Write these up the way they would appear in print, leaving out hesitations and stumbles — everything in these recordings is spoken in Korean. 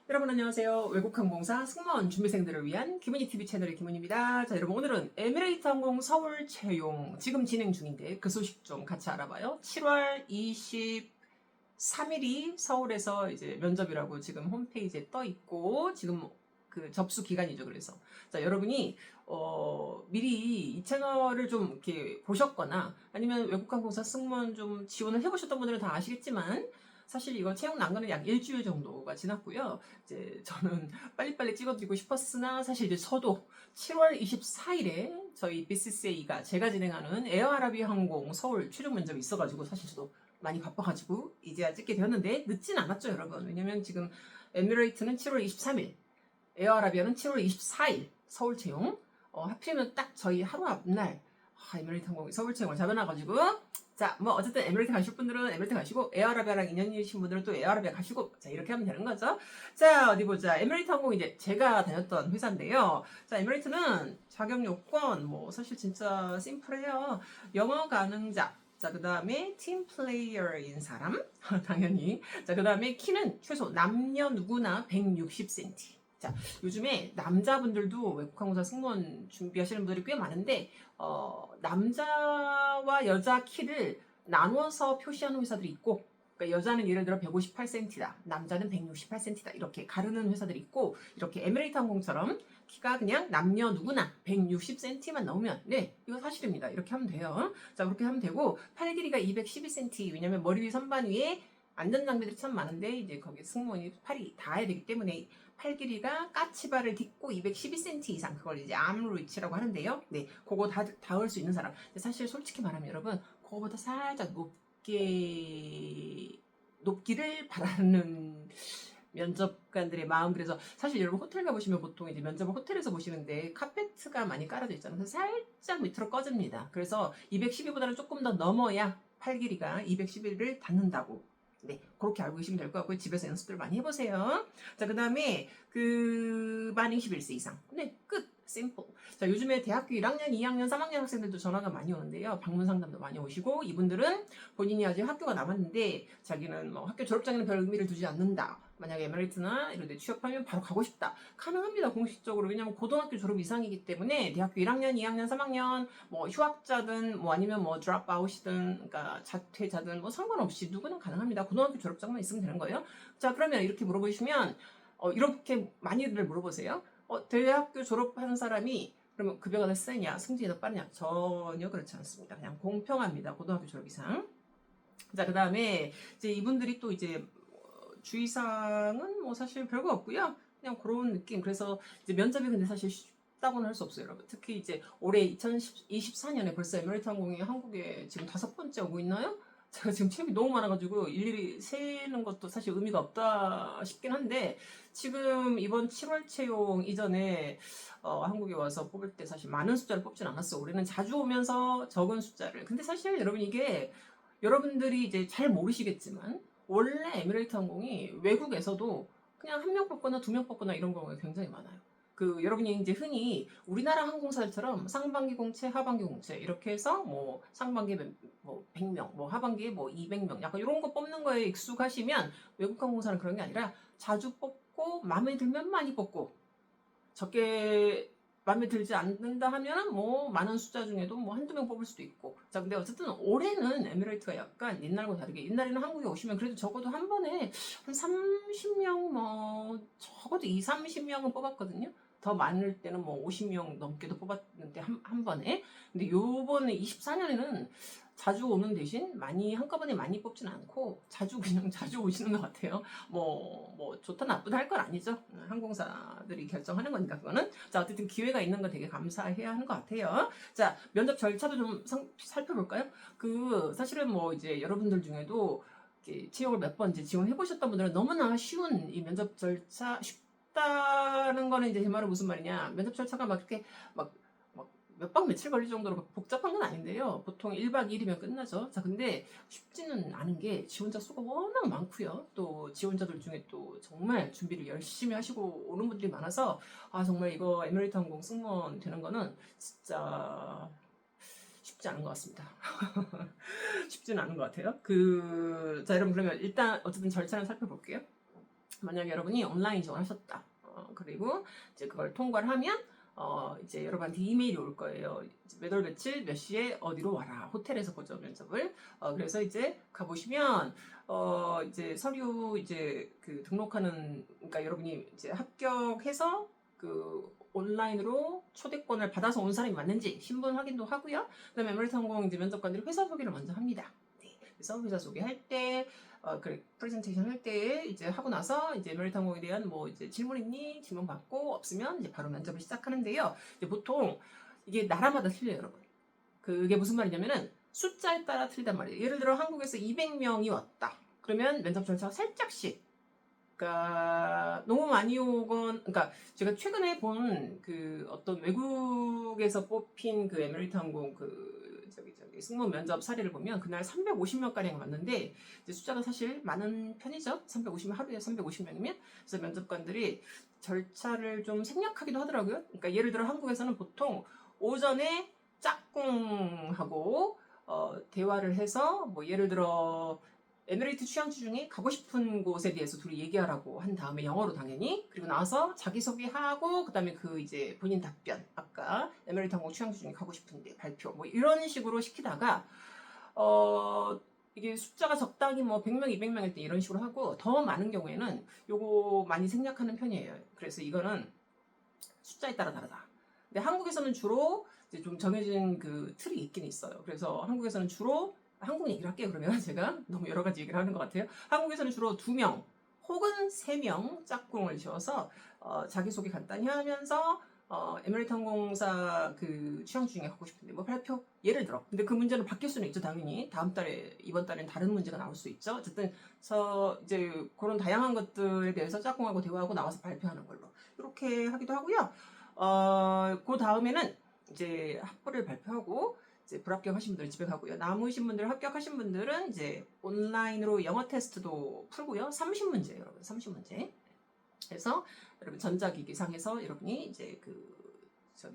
여러분 안녕하세요. 외국항공사 승무원 준비생들을 위한 기문이TV 채널의 기문입니다. 자, 여러분 오늘은 에미레이트 항공 서울 채용 지금 진행 중인데 그 소식 좀 같이 알아봐요. 7월 23일이 서울에서 이제 면접이라고 지금 홈페이지에 떠 있고 지금 그 접수 기간이죠. 그래서 자, 여러분이 미리 이 채널을 좀 이렇게 보셨거나 아니면 외국항공사 승무원 좀 지원을 해보셨던 분들은 다 아시겠지만 사실 이거 채용 난거는 약 일주일 정도가 지났고요. 이제 저는 빨리빨리 찍어드리고 싶었으나 사실 이제 저도 7월 24일에 저희 BCCA가 제가 진행하는 에어아라비아 항공 서울 최종 면접이 있어가지고 사실 저도 많이 바빠가지고 이제야 찍게 되었는데 늦진 않았죠, 여러분. 왜냐면 지금 에미레이트는 7월 23일, 에어아라비아는 7월 24일 서울 채용. 하필이면 딱 저희 하루 앞날 에미레이트 항공이 서울 채용을 잡아놔가지고 자, 뭐 어쨌든 에미레이트 가실 분들은 에미레이트 가시고 에어아라비아랑 인연이신 분들은 또 에어아라비아 가시고 자 이렇게 하면 되는 거죠. 자 어디 보자. 에미레이트 항공 이제 제가 다녔던 회사인데요. 자 에미레이트는 자격 요건 뭐 사실 진짜 심플해요. 영어 가능자. 자, 그 다음에 팀 플레이어인 사람 당연히. 자, 그 다음에 키는 최소 남녀 누구나 160cm. 자, 요즘에 남자분들도 외국항공사 승무원 준비하시는 분들이 꽤 많은데 남자와 여자 키를 나눠서 표시하는 회사들이 있고, 그러니까 여자는 예를 들어 158cm다, 남자는 168cm다 이렇게 가르는 회사들이 있고, 이렇게 에미레이트 항공처럼 키가 그냥 남녀 누구나 160cm만 넘으면 네 이거 사실입니다. 이렇게 하면 돼요. 자 그렇게 하면 되고 팔 길이가 212cm. 왜냐면 머리 위 선반 위에 안전장비들이 참 많은데 이제 거기 승무원이 팔이 닿아야 되기 때문에 팔 길이가 까치발을 딛고 212cm 이상, 그걸 이제 암루이치라고 하는데요. 네, 그거 닿을 수 있는 사람. 사실 솔직히 말하면 여러분, 그거보다 살짝 높기를 바라는 면접관들의 마음. 그래서 사실 여러분 호텔 가보시면 보통 이제 면접을 호텔에서 보시는데 카페트가 많이 깔아져 있잖아요. 그래서 살짝 밑으로 꺼집니다. 그래서 212보다는 조금 더 넘어야 팔 길이가 211을 닿는다고. 네, 그렇게 알고 계시면 될 것 같고요. 집에서 연습들 많이 해보세요. 자, 그 다음에 만 21세 이상. 네, 끝. 심플. 자, 요즘에 대학교 1학년, 2학년, 3학년 학생들도 전화가 많이 오는데요. 방문 상담도 많이 오시고, 이분들은 본인이 아직 학교가 남았는데 자기는 뭐 학교 졸업장에는 별 의미를 두지 않는다. 만약에 에메리트나 이런 데 취업하면 바로 가고 싶다. 가능합니다, 공식적으로. 왜냐면 고등학교 졸업 이상이기 때문에 대학교 1학년, 2학년, 3학년 뭐 휴학자든 뭐 아니면 뭐 드롭아웃이든 그러니까 자퇴자든 뭐 상관없이 누구나 가능합니다. 고등학교 졸업장만 있으면 되는 거예요. 자, 그러면 이렇게 물어보시면 이렇게 많이들 물어보세요. 대학교 졸업한 사람이 그러면 급여가 더 세냐, 승진이 더 빠르냐? 전혀 그렇지 않습니다. 그냥 공평합니다. 고등학교 졸업 이상. 자, 그 다음에 이제 이분들이 또 이제 주의사항은 뭐 사실 별거 없고요. 그냥 그런 느낌. 그래서 이제 면접이 근데 사실 쉽다고는 할 수 없어요, 여러분. 특히 이제 올해 2024년에 벌써 에미레이트 항공이 한국에 지금 5번째 오고 있나요? 제가 지금 체험이 너무 많아가지고 일일이 세는 것도 사실 의미가 없다 싶긴 한데, 지금 이번 7월 채용 이전에 한국에 와서 뽑을 때 사실 많은 숫자를 뽑진 않았어. 올해는 자주 오면서 적은 숫자를. 근데 사실 여러분 이게 여러분들이 이제 잘 모르시겠지만 원래 에미레이트 항공이 외국에서도 그냥 한 명 뽑거나 두 명 뽑거나 이런 경우가 굉장히 많아요. 여러분이 이제 흔히 우리나라 항공사들처럼 상반기 공채, 하반기 공채 이렇게 해서 뭐 상반기에 뭐 100명, 뭐 하반기에 뭐 200명 약간 이런 거 뽑는 거에 익숙하시면 외국 항공사는 그런 게 아니라 자주 뽑고 마음에 들면 많이 뽑고 적게 마음에 들지 않는다 하면 뭐 많은 숫자 중에도 뭐 한두 명 뽑을 수도 있고. 자, 근데 어쨌든 올해는 에미레이트가 약간 옛날과 다르게, 옛날에는 한국에 오시면 그래도 적어도 한 번에 한 30명 뭐 적어도 2, 30명은 뽑았거든요. 더 많을 때는 뭐 50명 넘게도 뽑았는데 한 번에. 근데 요번에 24년에는 자주 오는 대신 한꺼번에 많이 뽑진 않고 그냥 자주 오시는 것 같아요. 뭐 좋다 나쁘다 할 건 아니죠. 항공사들이 결정하는 거니까 그거는. 자, 어쨌든 기회가 있는 거 되게 감사해야 하는 것 같아요. 자, 면접 절차도 좀 살펴볼까요? 사실은 뭐 이제 여러분들 중에도 채용을 몇 번 지원해 보셨던 분들은 너무나 쉬운 이 면접 절차, 쉽다는 거는 이제 제 말은 무슨 말이냐, 면접 절차가 막 이렇게 막 몇 박 며칠 걸릴 정도로 복잡한 건 아닌데요. 보통 1박 2일이면 끝나죠. 자, 근데 쉽지는 않은 게 지원자 수가 워낙 많고요. 또 지원자들 중에 또 정말 준비를 열심히 하시고 오는 분들이 많아서 정말 이거 에미레이트 항공 승무원 되는 거는 진짜 쉽지 않은 것 같습니다. 쉽지는 않은 것 같아요. 자, 여러분 그러면 일단 어쨌든 절차를 살펴볼게요. 만약에 여러분이 온라인 지원하셨다. 그리고 이제 그걸 통과를 하면 이제 여러분한테 이메일이 올 거예요. 몇 월 며칠 몇 시에 어디로 와라. 호텔에서 보죠, 면접을. 그래서 이제 가보시면 이제 서류 이제 그 등록하는, 그러니까 여러분이 이제 합격해서 그 온라인으로 초대권을 받아서 온 사람이 맞는지 신분 확인도 하고요. 그다음에 에메리트항공 이제 면접관들이 회사 소개를 먼저 합니다. 네. 그래서 회사 소개할 때 그래, 프레젠테이션 할 때 이제 하고 나서 이제 에메리트항공에 대한 뭐 이제 질문 있니? 질문 받고 없으면 이제 바로 면접을 시작하는데요. 이제 보통 이게 나라마다 틀려요, 여러분. 그게 무슨 말이냐면은 숫자에 따라 틀리단 말이에요. 예를 들어 한국에서 200명이 왔다. 그러면 면접 절차가 살짝씩, 그러니까 너무 많이 오건, 그러니까 제가 최근에 본 그 어떤 외국에서 뽑힌 그 에미레이트항공 그 저기 승무원 면접 사례를 보면 그날 350명 가량 왔는데 이제 숫자가 사실 많은 편이죠. 350명, 하루에 350명이면. 그래서 면접관들이 절차를 좀 생략하기도 하더라고요. 그러니까 예를 들어 한국에서는 보통 오전에 짝꿍하고 대화를 해서 뭐 예를 들어 에미레이트 취향지 중에 가고 싶은 곳에 대해서 둘이 얘기하라고 한 다음에 영어로 당연히, 그리고 나서 자기소개하고 그다음에 그 이제 본인 답변, 아까 에미레이트 항공 취향지 중에 가고 싶은데 발표, 뭐 이런 식으로 시키다가 이게 숫자가 적당히 뭐 100명, 200명일 때 이런 식으로 하고, 더 많은 경우에는 요거 많이 생략하는 편이에요. 그래서 이거는 숫자에 따라 다르다. 근데 한국에서는 주로 이제 좀 정해진 그 틀이 있긴 있어요. 그래서 한국에서는 주로, 한국 얘기를 할게요. 그러면 제가 너무 여러 가지 얘기를 하는 것 같아요. 한국에서는 주로 2명 혹은 3명 짝꿍을 지어서 자기소개 간단히 하면서 에미레이트 항공사 그 취향 중에 가고 싶은데 뭐 발표, 예를 들어. 근데 그 문제는 바뀔 수는 있죠, 당연히. 다음 달에, 이번 달엔 다른 문제가 나올 수 있죠. 어쨌든 이제 그런 다양한 것들에 대해서 짝꿍하고 대화하고 나와서 발표하는 걸로 이렇게 하기도 하고요. 그 다음에는 이제 학부를 발표하고 이제 불합격하신 분들은 집에 가고요. 남으신 분들, 합격하신 분들은 이제 온라인으로 영어 테스트도 풀고요. 30문제예요, 여러분. 30문제. 그래서 여러분 전자기기상에서 여러분이 이제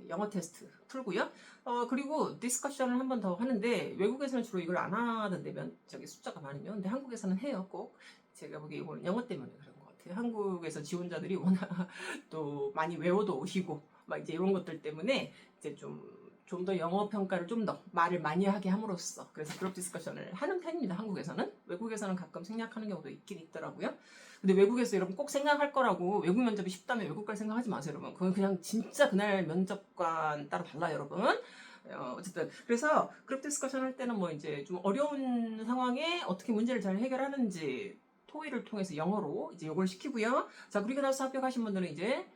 영어 테스트 풀고요. 그리고 디스커션을 한 번 더 하는데, 외국에서는 주로 이걸 안 하던데, 숫자가 많으면. 근데 한국에서는 해요, 꼭. 제가 보기에 이거는 영어 때문에 그런 것 같아요. 한국에서 지원자들이 워낙 또 많이 외워도 오시고, 막 이제 이런 것들 때문에 이제 좀 더 영어 평가를 좀 더 말을 많이 하게 함으로써, 그래서 그룹 디스커션을 하는 편입니다. 한국에서는. 외국에서는 가끔 생략하는 경우도 있긴 있더라고요. 근데 외국에서 여러분 꼭 생각할 거라고, 외국 면접이 쉽다면 외국 갈 생각하지 마세요, 여러분. 그건 그냥 진짜 그날 면접관 따라 달라요, 여러분. 어쨌든 그래서 그룹 디스커션 할 때는 뭐 이제 좀 어려운 상황에 어떻게 문제를 잘 해결하는지 토의를 통해서 영어로 이제 요걸 시키고요. 자, 그리고 나서 합격하신 분들은 이제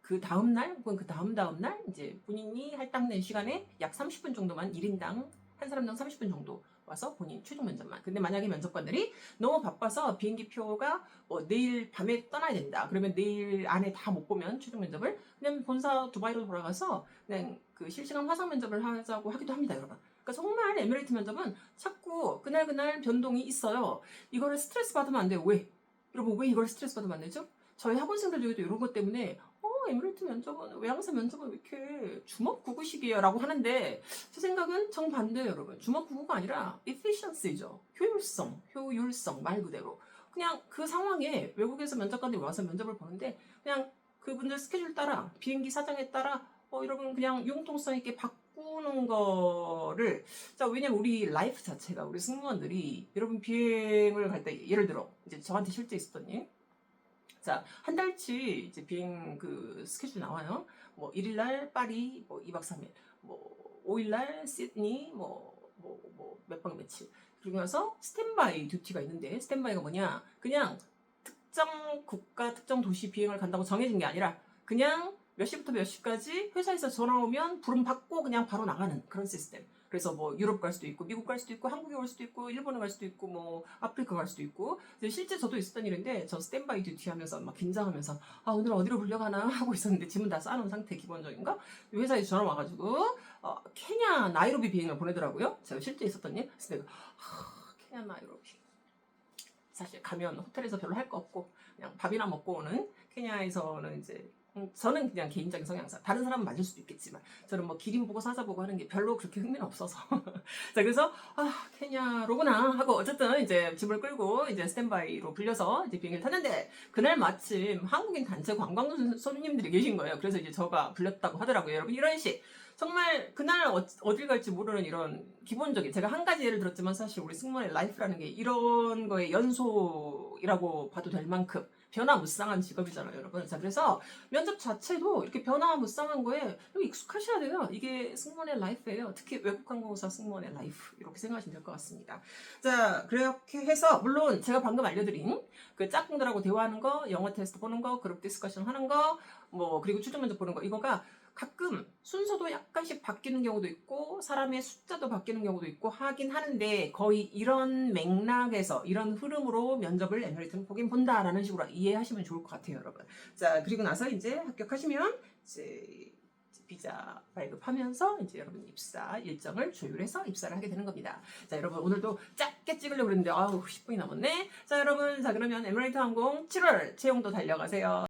그 다음날 혹은 그 다음날 이제 본인이 할당된 시간에 약 30분 정도만 1인당 한 사람당 30분 정도 와서 본인 최종 면접만. 근데 만약에 면접관들이 너무 바빠서 비행기 표가 뭐 내일 밤에 떠나야 된다, 그러면 내일 안에 다 못 보면 최종 면접을 그냥 본사 두바이로 돌아가서 그냥 그 실시간 화상 면접을 하자고 하기도 합니다, 여러분. 그러니까 정말 에미레이트 면접은 자꾸 그날 변동이 있어요. 이거를 스트레스 받으면 안 돼요. 왜? 여러분, 왜 이걸 스트레스 받으면 안 되죠? 저희 학원생들 중에도 이런 것 때문에 에미레이트 면접은, 외항사 면접은 왜 이렇게 주먹구구식이에요? 라고 하는데, 제 생각은 정반대예요, 여러분. 주먹구구가 아니라 efficiency죠. 효율성 말 그대로. 그냥 그 상황에 외국에서 면접관들이 와서 면접을 보는데, 그냥 그분들 스케줄 따라, 비행기 사정에 따라 여러분 그냥 융통성 있게 바꾸는 거를, 자, 왜냐면 우리 라이프 자체가, 우리 승무원들이 여러분 비행을 갈 때, 예를 들어 이제 저한테 실제 있었던 일, 자, 한 달치 이제 비행 그 스케줄 나와요. 뭐 1일날 파리 뭐 2박 3일, 뭐 5일날 시드니 몇 박 며칠. 그리고 나서 스탠바이 듀티가 있는데, 스탠바이가 뭐냐? 그냥 특정 국가, 특정 도시 비행을 간다고 정해진 게 아니라 그냥 몇 시부터 몇 시까지 회사에서 전화 오면 부름 받고 그냥 바로 나가는 그런 시스템. 그래서 뭐 유럽 갈 수도 있고, 미국 갈 수도 있고, 한국에 올 수도 있고, 일본에 갈 수도 있고, 뭐 아프리카 갈 수도 있고. 실제 저도 있었던 일인데, 저 스탠바이 듀티 하면서 막 긴장하면서 오늘 어디로 불려가나 하고 있었는데, 짐은 다 싸놓은 상태, 기본적인가? 회사에서 전화 와가지고 케냐 나이로비 비행을 보내더라고요. 제가 실제 있었던 일. 그래서 내가 케냐 나이로비, 사실 가면 호텔에서 별로 할 거 없고 그냥 밥이나 먹고 오는, 케냐에서는 이제 저는 그냥 개인적인 성향상 다른 사람은 맞을 수도 있겠지만 저는 뭐 기린 보고 사자 보고 하는 게 별로 그렇게 흥미는 없어서 자 그래서 케냐로구나 하고 어쨌든 이제 짐을 끌고 이제 스탠바이로 불려서 이제 비행기를 탔는데 그날 마침 한국인 단체 관광 손님들이 계신 거예요. 그래서 이제 저가 불렸다고 하더라고요. 여러분 이런 식 정말 그날 어딜 갈지 모르는 이런 기본적인 제가 한 가지 예를 들었지만 사실 우리 승무원의 라이프라는 게 이런 거의 연소이라고 봐도 될 만큼 변화무쌍한 직업이잖아요, 여러분. 자, 그래서 면접 자체도 이렇게 변화무쌍한 거에 익숙하셔야 돼요. 이게 승무원의 라이프예요. 특히 외국 항공사 승무원의 라이프 이렇게 생각하시면 될 것 같습니다. 자, 그렇게 해서 물론 제가 방금 알려드린 그 짝꿍들하고 대화하는 거, 영어 테스트 보는 거, 그룹 디스커션 하는 거, 뭐 그리고 최종 면접 보는 거 이거가 가끔 순서도 약간씩 바뀌는 경우도 있고 사람의 숫자도 바뀌는 경우도 있고 하긴 하는데 거의 이런 맥락에서 이런 흐름으로 면접을 에미레이트는 보긴 본다라는 식으로 이해하시면 좋을 것 같아요, 여러분. 자, 그리고 나서 이제 합격하시면 이제 비자 발급하면서 이제 여러분 입사 일정을 조율해서 입사를 하게 되는 겁니다. 자, 여러분 오늘도 짧게 찍으려고 그랬는데 10분이 남았네. 자, 여러분 자 그러면 에미레이트 항공 7월 채용도 달려가세요.